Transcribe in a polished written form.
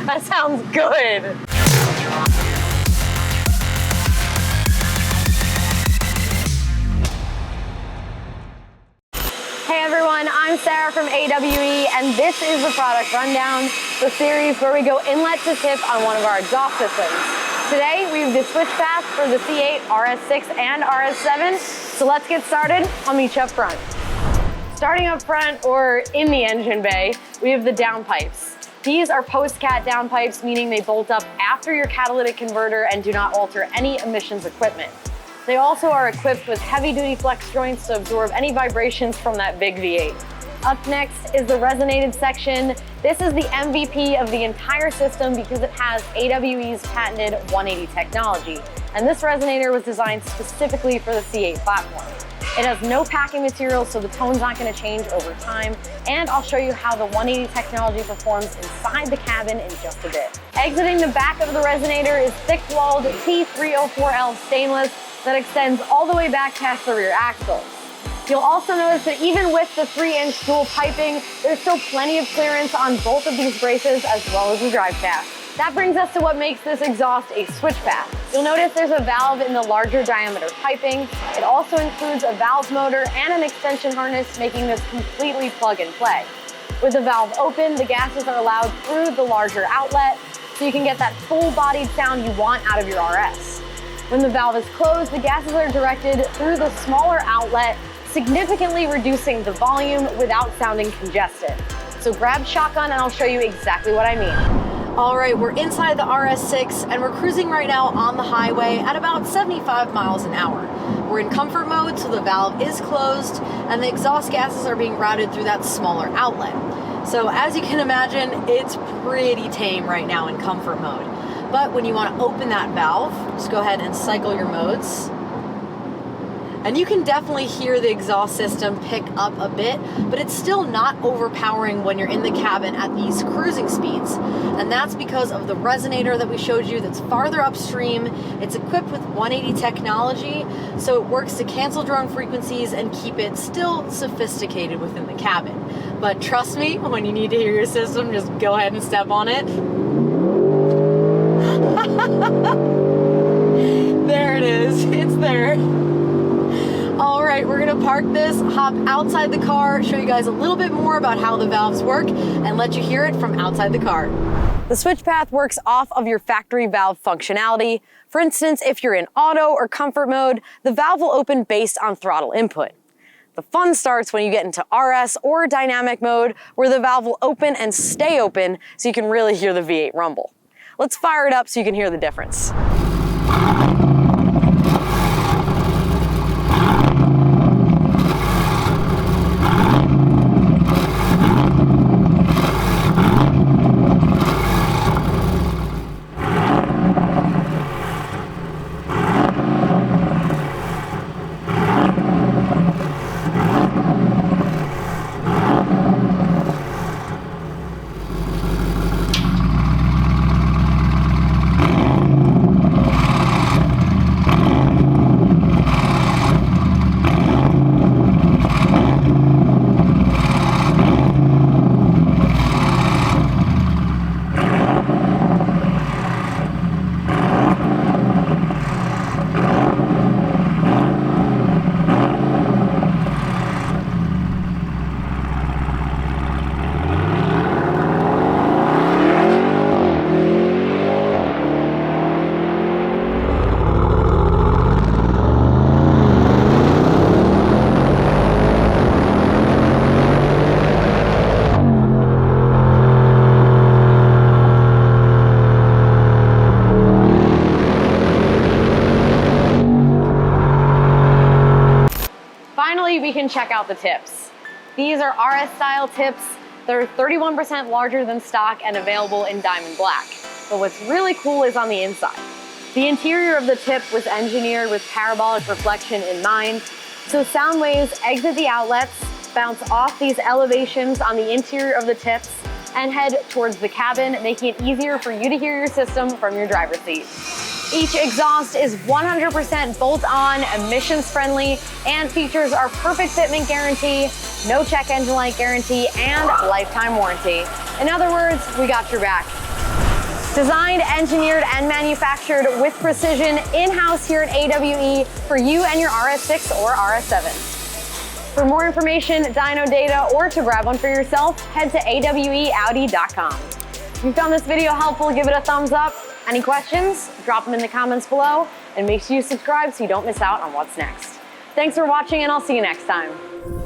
That sounds good. Hey everyone, I'm Sara from AWE, and this is the product rundown, the series where we go inlet to tip on one of our exhaust systems. Today, we have the SwitchPath for the C8 RS6 and RS7, so let's get started. I'll meet you up front. Starting up front, or in the engine bay, we have the downpipes. These are post-cat downpipes, meaning they bolt up after your catalytic converter and do not alter any emissions equipment. They also are equipped with heavy-duty flex joints to absorb any vibrations from that big V8. Up next is the resonated section. This is the MVP of the entire system because it has AWE's patented 180 technology. And this resonator was designed specifically for the C8 platform. It has no packing material, so the tone's not going to change over time. And I'll show you how the 180 technology performs inside the cabin in just a bit. Exiting the back of the resonator is thick-walled T304L stainless that extends all the way back past the rear axle. You'll also notice that even with the 3-inch dual piping, there's still plenty of clearance on both of these braces as well as the drive shaft. That brings us to what makes this exhaust a SwitchPath. You'll notice there's a valve in the larger diameter piping. It also includes a valve motor and an extension harness, making this completely plug and play. With the valve open, the gases are allowed through the larger outlet, so you can get that full-bodied sound you want out of your RS. When the valve is closed, the gases are directed through the smaller outlet, significantly reducing the volume without sounding congested. So grab shotgun and I'll show you exactly what I mean. All right, we're inside the RS6 and we're cruising right now on the highway at about 75 miles an hour. We're in comfort mode, so the valve is closed and the exhaust gases are being routed through that smaller outlet. So as you can imagine, it's pretty tame right now in comfort mode. But when you want to open that valve, just go ahead and cycle your modes. And you can definitely hear the exhaust system pick up a bit, but it's still not overpowering when you're in the cabin at these cruising speeds. And that's because of the resonator that we showed you that's farther upstream. It's equipped with 180 technology, so it works to cancel drone frequencies and keep it still sophisticated within the cabin. But trust me, when you need to hear your system, just go ahead and step on it. There it is, it's there. All right, we're gonna park this, hop outside the car, show you guys a little bit more about how the valves work, and let you hear it from outside the car. The SwitchPath works off of your factory valve functionality. For instance, if you're in auto or comfort mode, the valve will open based on throttle input. The fun starts when you get into RS or dynamic mode, where the valve will open and stay open so you can really hear the V8 rumble. Let's fire it up so you can hear the difference. We can check out the tips. These are RS style tips. They're 31% larger than stock and available in diamond black. But what's really cool is on the inside. The interior of the tip was engineered with parabolic reflection in mind, so sound waves exit the outlets, bounce off these elevations on the interior of the tips, and head towards the cabin, making it easier for you to hear your system from your driver's seat. Each exhaust is 100% bolt-on, emissions-friendly, and features our perfect fitment guarantee, no check engine light guarantee, and lifetime warranty. In other words, we got your back. Designed, engineered, and manufactured with precision in-house here at AWE for you and your RS6 or RS7. For more information, dyno data, or to grab one for yourself, head to aweaudi.com. If you found this video helpful, give it a thumbs up. Any questions? Drop them in the comments below, and make sure you subscribe so you don't miss out on what's next. Thanks for watching, and I'll see you next time.